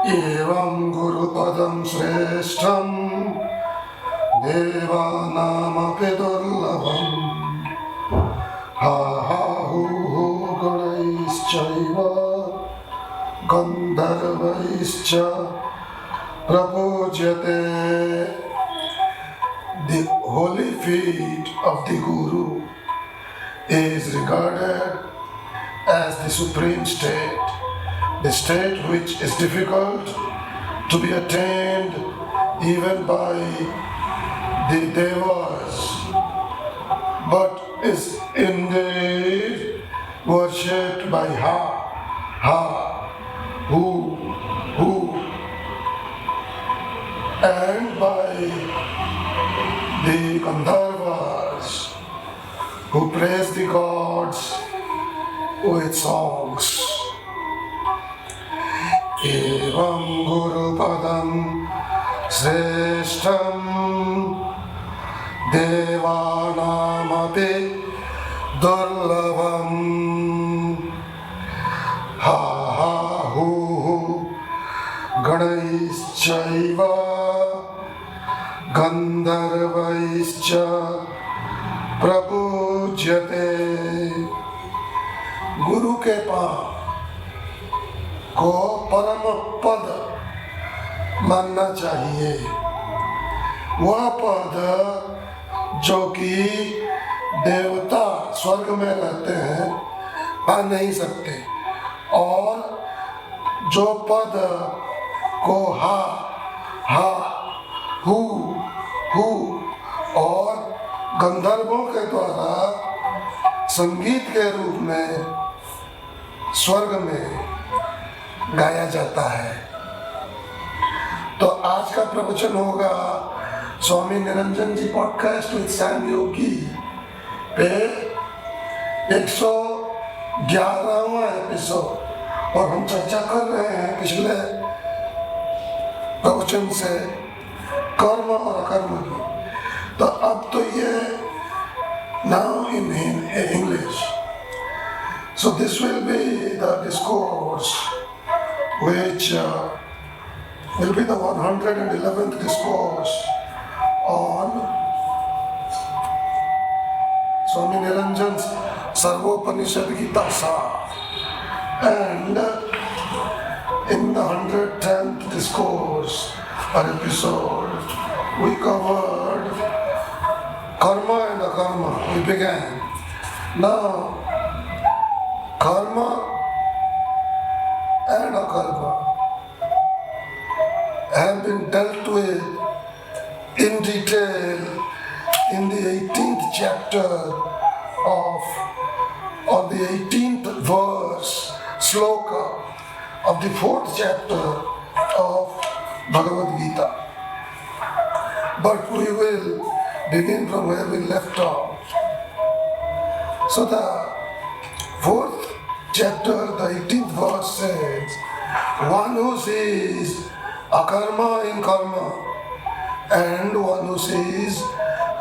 एवं गुरुपदं श्रेष्ठं देवानामपि दुर्लभम् हा हा हू हू गणैश्चैव गन्धर्वैश्च प्रपूज्यते. The holy feet of the Guru is regarded as the supreme state, the state which is difficult to be attained even by the devas, but is indeed worshipped by ha, who, and by the Gandharvas, who praise the gods with songs. Evam Guru Padam Sreshtam Devanamapi Durlavam ha ha hu hu Ganaischaiva Gandharvaischa प्रपूज्यते. गुरु के पास को परम पद मानना चाहिए. वह पद जो कि देवता स्वर्ग में रहते हैं पा नहीं सकते, और जो पद को हा हु और गंधर्वों के द्वारा संगीत के रूप में स्वर्ग में गाया जाता है. तो आज का प्रवचन होगा स्वामी निरंजन जी पॉडकास्ट विद सैम योगी पे 111वां एपिसोड, और हम चर्चा कर रहे हैं पिछले प्रवचन से कर्म और अकर्म की. तो अब तो ये now in English. So this will be the discourse which will be the 111th discourse on Swami Niranjan's Sarvopanishad Gita Sar. And in the 110th discourse or episode, we covered karma and akarma. We began. Now, karma and akarma have been dealt with in detail in the 18th chapter or the 18th verse, sloka of the 4th chapter of Bhagavad Gita. But we will begin from where we left off. So the 4th chapter, the 18th verse says, one who sees akarma in karma and one who sees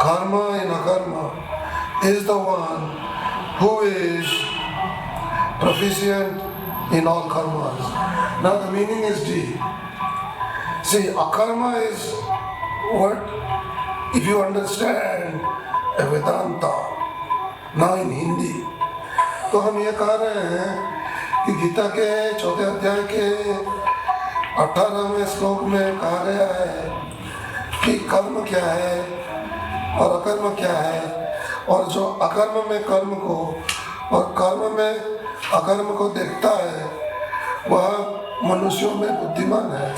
karma in akarma is the one who is proficient in all karmas. Now the meaning is deep. See, akarma is what, if you understand a Vedanta, now in Hindi, तो हम ये कह रहे हैं कि गीता के 4th अध्याय के 18वें श्लोक में कहा गया है कि कर्म क्या है और अकर्म क्या है, और जो अकर्म में कर्म को और कर्म में अकर्म को देखता है वह मनुष्यों में बुद्धिमान है,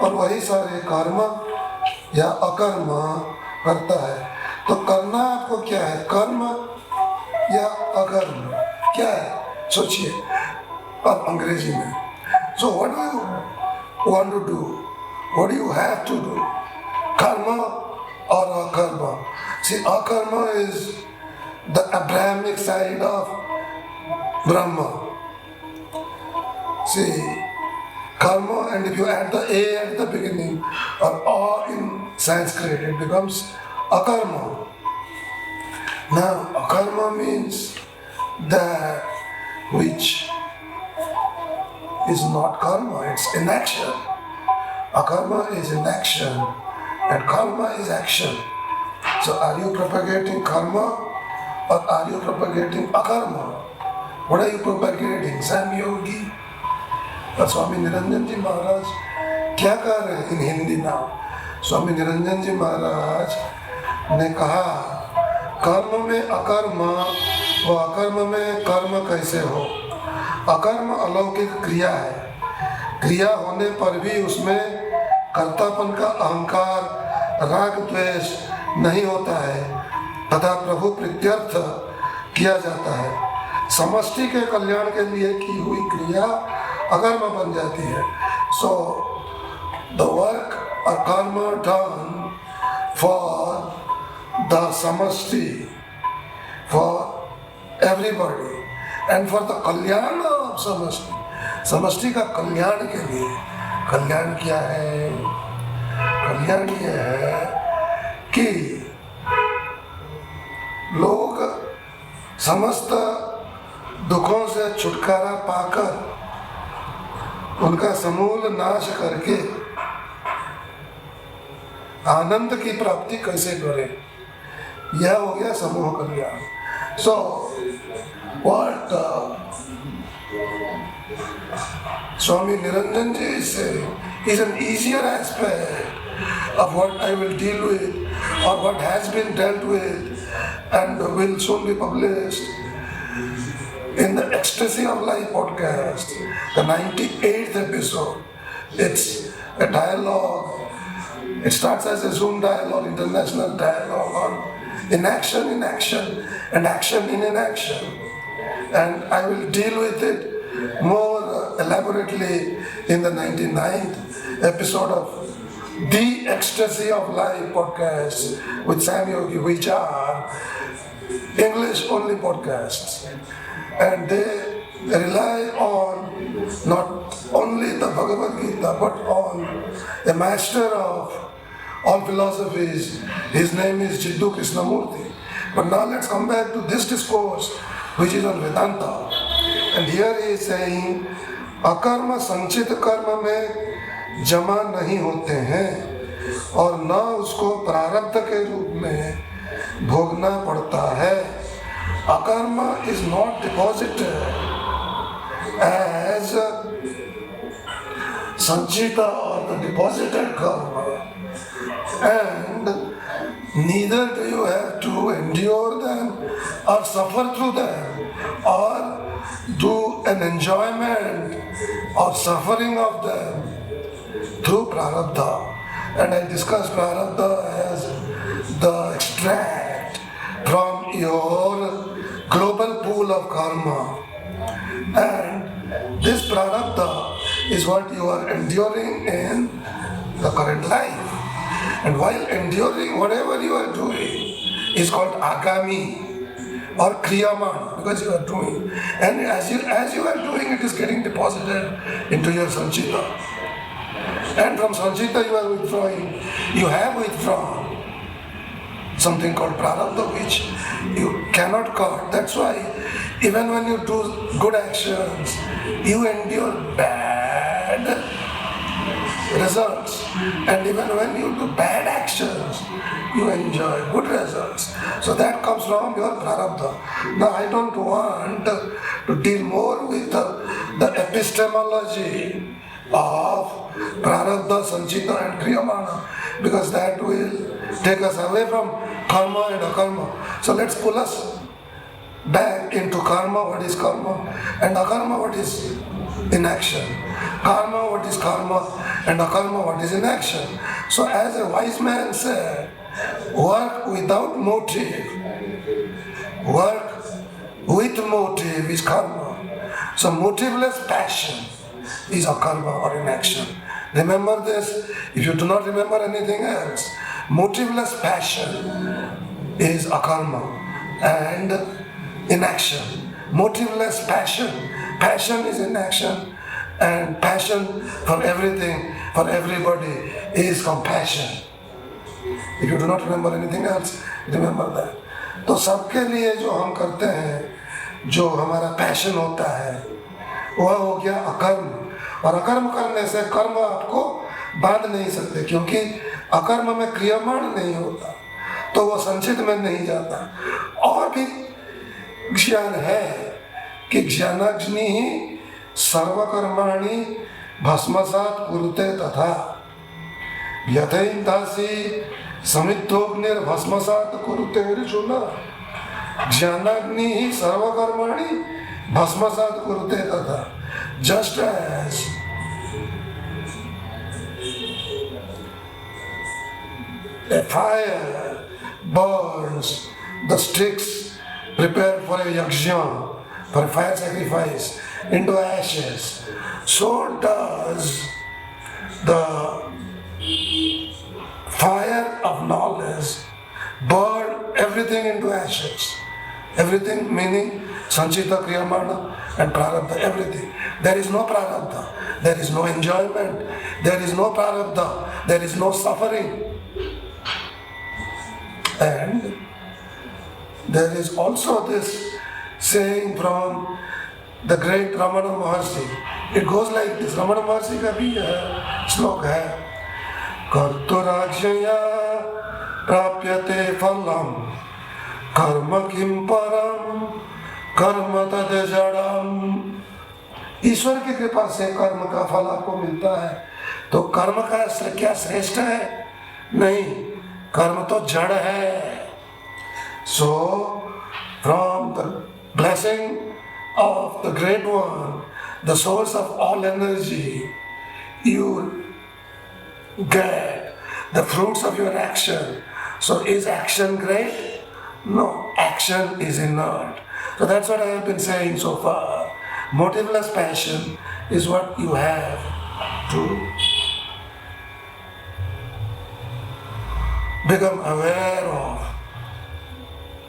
और वही सारे कर्म या अकर्म करता है. तो करना आपको क्या है, कर्म या अकर्म क्या है, सोचिए अब अंग्रेजी में. So what do you want to do? What do you have to do? Karma or akarma? See, akarma is the Abrahamic side of Brahma. See, karma, and if you add the A at the beginning or A in Sanskrit, it becomes akarma. Now, akarma means that which is not karma, it's inaction. Akarma is inaction and karma is action. So are you propagating karma or are you propagating akarma? What are you propagating? Sam Yogi और स्वामी निरंजन जी महाराज क्या कह रहे हैं इन हिंदी नाम? स्वामी निरंजन जी महाराज ने कहा कर्म में अकर्म व अकर्म में कर्म कैसे हो? अकर्म अलौकिक क्रिया है, क्रिया होने पर भी उसमें कर्तापन का अहंकार राग द्वेष नहीं होता है तथा प्रभु प्रीत्यर्थ किया जाता है। समष्टि के कल्याण के लिए की हुई क्रिया अकर्म बन जाती है। So the work or karma done for the samashti, for everybody and for the kalyana of samashti. समष्टि का कल्याण के लिए, कल्याण क्या है? कल्याण ये है कि लोग समस्त दुखों से छुटकारा पाकर उनका समूल नाश करके आनंद की प्राप्ति कैसे करें, यह हो गया समूह कल्याण। So what Swami Niranjan ji is saying is an easier aspect of what I will deal with or what has been dealt with and will soon be published in the Ecstasy of Life podcast, the 98th episode. It's a dialogue. It starts as a Zoom dialogue, international dialogue on inaction in action and action in inaction. And I will deal with it more elaborately in the 99th episode of The Ecstasy of Life podcast with Sam Yogi, which are English only podcasts. And they rely on not only the Bhagavad Gita but on a master of all philosophies. His name is Jiddu Krishnamurti. But now let's come back to this discourse which is on Vedanta. And here he is saying, अकर्म संचित कर्म में जमा नहीं होते हैं और न उसको प्रारब्ध के रूप में भोगना पड़ता है। अकर्म is not deposited as Sanchita or the deposited karma, and neither do you have to endure them or suffer through them or do an enjoyment or suffering of them through prarabdha. And I discussed prarabdha as the extract from your global pool of karma. And this prarabdha is what you are enduring in the current life. And while enduring whatever you are doing is called agami or kriyaman, because you are doing. And as you are doing, it is getting deposited into your sanchita. And from sanchita you are withdrawing. You have withdrawn something called prarabdha, which you cannot cut. That's why even when you do good actions, you endure bad results. And even when you do bad actions, you enjoy good results. So that comes from your prarabdha. Now I don't want to deal more with the epistemology of prarabdha, sanchita and kriyamana, because that will take us away from karma and akarma. So let's pull us back into karma, what is karma, and akarma, what is inaction. Karma, what is karma, and akarma, what is inaction. So as a wise man said, work without motive, work with motive is karma. So motiveless passion is akarma or inaction. Remember this, if you do not remember anything else. Motiveless passion is akarma and inaction. Motiveless passion, passion is inaction, and passion for everything, for everybody is compassion. If you do not remember anything else, remember that. तो सबके लिए जो हम करते हैं, जो हमारा passion होता है, वह हो गया अकर्म, और अकर्म करने से कर्म आपको बांध नहीं सकते, क्योंकि अकर्म में क्रियमाण नहीं होता तो वो संचित में नहीं जाता। और भी ज्ञान है कि ज्ञानाग्नि ही सर्वकर्माणि भस्मसात् कुरुते तथा यथैन्दासी समिद्धोग्निर्भस्मसात् कुरुते अर्जुन। ज्ञानाग्नि ही सर्वकर्माणि भस्मसात् कुरुते तथा। Just as a fire burns the sticks prepared for a yajna, for a fire sacrifice, into ashes, so does the fire of knowledge burn everything into ashes. Everything meaning sanchita, kriyamana and prarabdha, everything. There is no prarabdha, there is no enjoyment, there is no prarabdha, there is no suffering. And there is also this saying from the great Ramana Maharshi. It goes like this. Ramana Maharshi का भी श्लोक है, कर्तुराज्ञया प्राप्यते फलम कर्म किम परम कर्म तद जड़म। ईश्वर की कृपा से कर्म का फल आपको मिलता है, तो कर्म का क्या श्रेष्ठ है? नहीं, कर्म तो जड़ है। So from the blessing of the great one, the source of all energy, you get the fruits of your action. So is action great? No, action is inert. So that's what I have been saying so far. Motiveless passion is what you have to become aware of.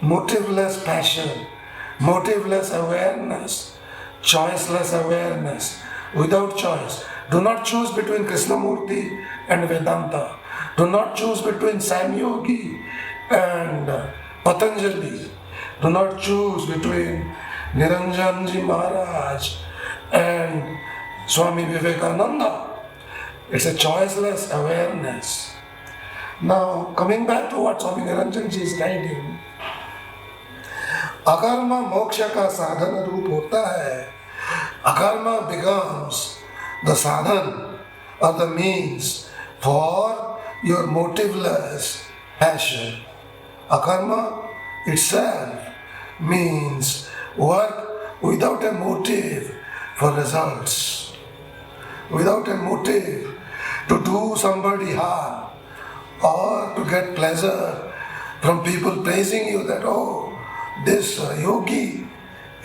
Motiveless passion, motiveless awareness, choiceless awareness, without choice. Do not choose between Krishnamurti and Vedanta. Do not choose between Sam Yogi and Patanjali. Do not choose between Niranjanji Maharaj and Swami Vivekananda. It's a choiceless awareness. Now, coming back to what Swami Niranjanji is writing, अकर्म मोक्ष का साधन रूप होता है. अकर्म becomes the sadhan or the means for your motiveless passion. Akarma itself means work without a motive for results, without a motive to do somebody harm or to get pleasure from people praising you that, oh, this yogi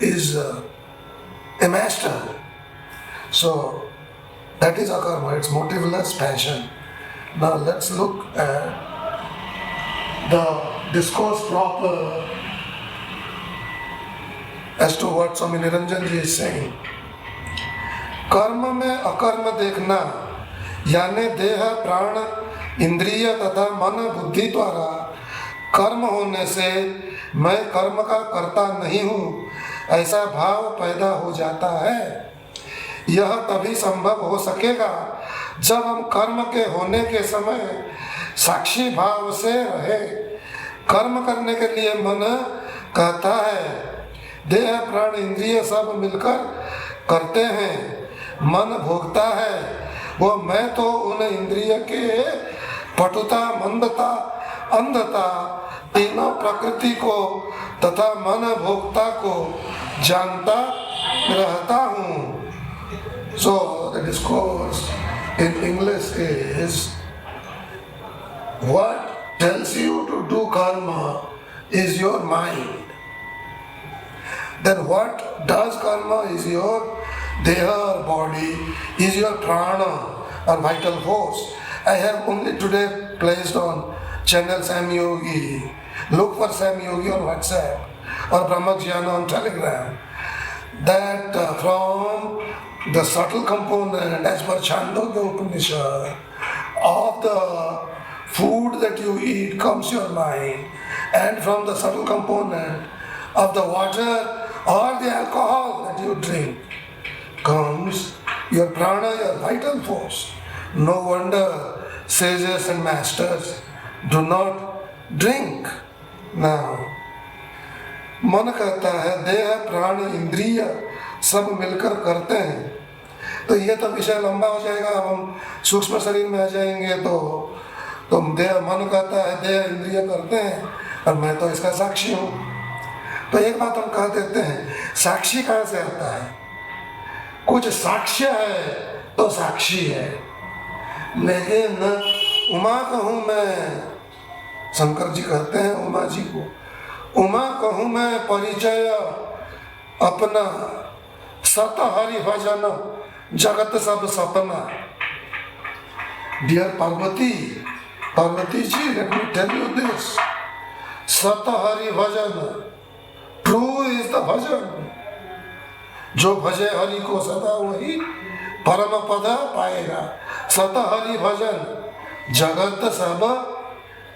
is a master. So that is akarma, it's motiveless passion. Now let's look at the discourse proper as to what Swami Niranjanji is saying. कर्म में अकर्म देखना यानी देह प्राण इंद्रिय तथा मन बुद्धि द्वारा कर्म होने से मैं कर्म का कर्ता नहीं हूँ ऐसा भाव पैदा हो जाता है. यह तभी संभव हो सकेगा जब हम कर्म के होने के समय साक्षी भाव से रहे. कर्म करने के लिए मन कहता है, देह प्राण इंद्रिय सब मिलकर करते हैं. मन भोगता है, वो मैं तो उन इंद्रिय के पटुता मंदता अंधता तीनों प्रकृति को तथा मन भोक्ता को जानता रहता हूँ. So the discourse in English is, what tells you to do karma is your mind. Then what does karma is your deha or body, is your prana or vital force. I have only today placed on channel Sam Yogi. Look for Sam Yogi on WhatsApp or Brahmajnana on Telegram. That from the subtle component as per Chandogya Upanishad of the food that you eat comes your mind, and from the subtle component of the water or the alcohol that you drink comes your prana, vital force. No wonder sages and masters do not drink. Now, मन कहता है, देह प्राण इंद्रिय सब मिलकर करते हैं. तो ये तो विषय लंबा हो जाएगा. अब हम सूक्ष्म शरीर में आ जाएंगे तो देह, मन कहता है देह इंद्रिय करते हैं और मैं तो इसका साक्षी हूँ. तो एक बात हम कह देते हैं, साक्षी कहाँ से आता है? कुछ साक्ष्य है तो साक्षी है. लेकिन उमा कहूँ मैं, शंकर जी कहते हैं उमा जी को, उमा कहूँ मैं परिचय अपना, सत हरि भजन जगत सब सपना. Dear Parvati ji, let me tell you this. सत हरि भजन, ट्रू इज द भजन. जो भजे हरि को सदा वही परम पद पाएगा. सत हरि भजन जगत सब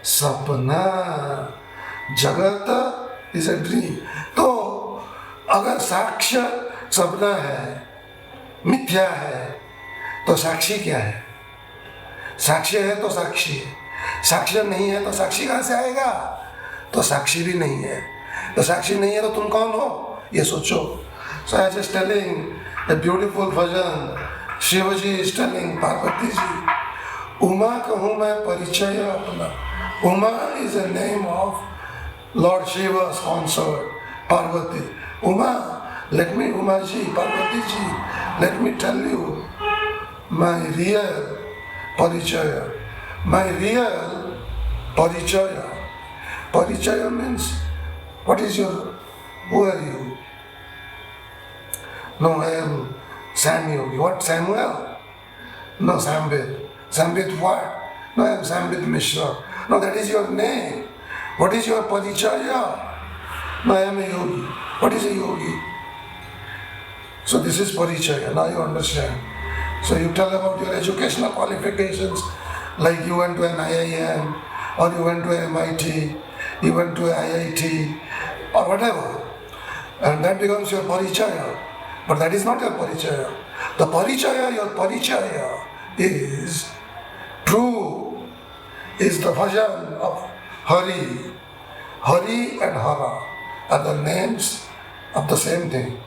सपना. जगत इज ए ड्रीम. तो अगर साक्ष्य सपना है, मिथ्या है, तो साक्षी क्या है? साक्ष्य है तो साक्षी है, साक्ष्य नहीं है तो साक्षी कहाँ से आएगा? तो साक्षी भी नहीं है. तो साक्षी नहीं है तो तुम कौन हो, ये सोचो. So I just telling a beautiful bhajan. Shivaji is telling Parvati ji, Uma कहूँ मैं परिचय अपना. Uma is a name of Lord Shiva's consort, Parvati. Uma, let me, Uma ji, Parvati ji, let me tell you my real परिचय. My real परिचय. Parichaya means, what is your, who are you? No, I am Samuel. What, Samuel? No, Sambit. Sambit what? No, I am Sambit Mishra. No, that is your name. What is your parichaya? No, I am a yogi. What is a yogi? So this is parichaya. Now you understand. So you tell about your educational qualifications, like you went to an IIM, or you went to MIT, you went to IIT, or whatever. And that becomes your parichaya. But that is not your parichaya. The parichaya, your parichaya is true, is the bhajan of Hari. Hari and Hara are the names of the same thing.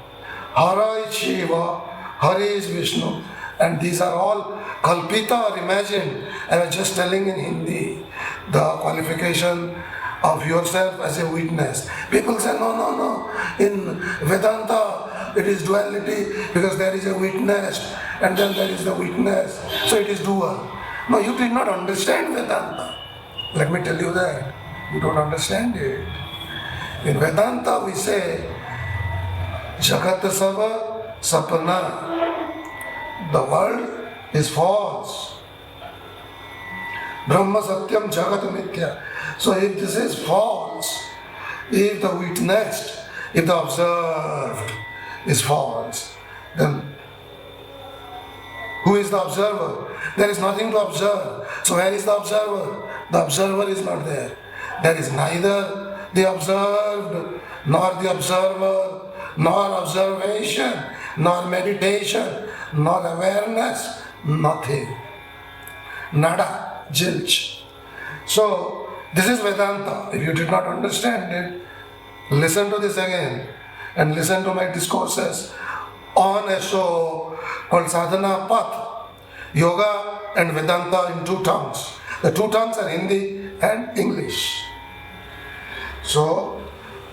Hara is Shiva, Hari is Vishnu, and these are all kalpita or imagined. I was just telling in Hindi the qualification of yourself as a witness. People say, no. In Vedanta, it is duality because there is a witness and then there is the witness. So it is dual. No, you did not understand Vedanta. Let me tell you that. You don't understand it. In Vedanta, we say, Jagat Sava Sapana. The world is false. Brahma Satyam Jagat Mithya. So if this is false, if the witnessed, if the observed is false, then who is the observer? There is nothing to observe. So where is the observer? The observer is not there. There is neither the observed, nor the observer, nor observation, nor meditation, nor awareness, nothing. Nada, zilch. So, this is Vedanta. If you did not understand it, listen to this again and listen to my discourses on a show called Sadhana Path, Yoga and Vedanta in two tongues. The two tongues are Hindi and English. So,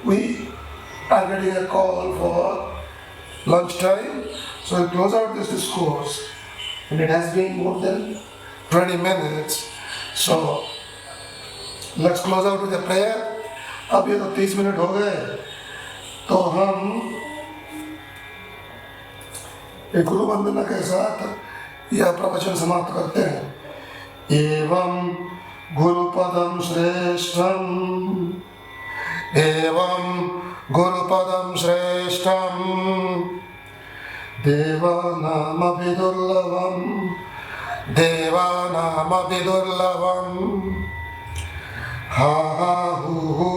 we are getting a call for lunchtime. So, we'll close out this discourse. And it has been more than 20 minutes. So, let's close out with a prayer. अब ये तो 30 minute हो गए, तो हम एक गुरु वंदना के साथ यह प्रवचन समाप्त करते हैं. एवं गुरुपदं श्रेष्ठं, एवं गुरुपदं श्रेष्ठं, देवानामपि दुर्लभं, देवानामपि दुर्लभं. हा हा हु हु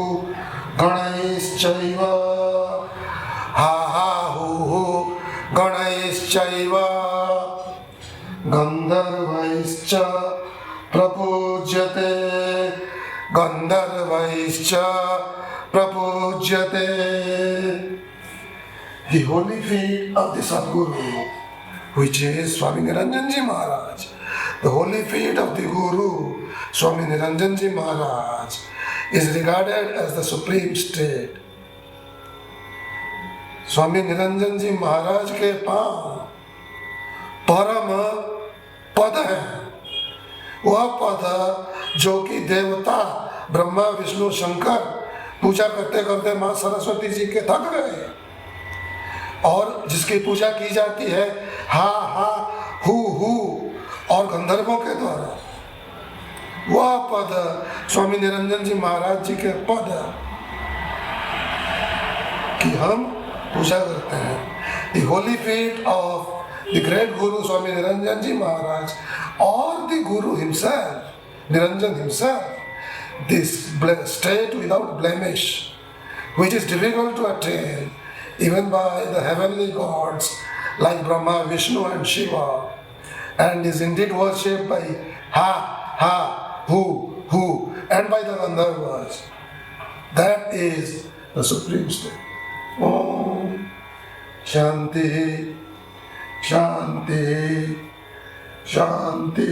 गणैश्चैव, हा हा हु हु गणैश्चैव, गंधर्वैश्च प्रपूज्यते गंधर्वैश्च प्रपूज्यते. The holy feet of the Sadguru, which is Swami Niranjan Ji Maharaj, the holy feet of the Guru, Swami Niranjan Ji Maharaj, is regarded as the supreme state. स्वामी निरंजन जी महाराज के पांव परम पद है. वह पद जो कि देवता ब्रह्मा विष्णु शंकर पूजा करते करते मां सरस्वती जी के थक गए और जिसकी पूजा की जाती है हा हा हु और गंधर्वों के द्वारा, वह पद स्वामी निरंजन जी महाराज जी के पद की हम पूजा करते हैं. The holy feet of the great Guru Swami Niranjan Ji Maharaj or the Guru himself, Niranjan himself, this state without blemish, which is difficult to attain even by the heavenly gods like Brahma, Vishnu and Shiva, and is indeed worshipped by ha, who, and by the Gandharvas. That is the supreme state. Om Shanti Shanti Shanti.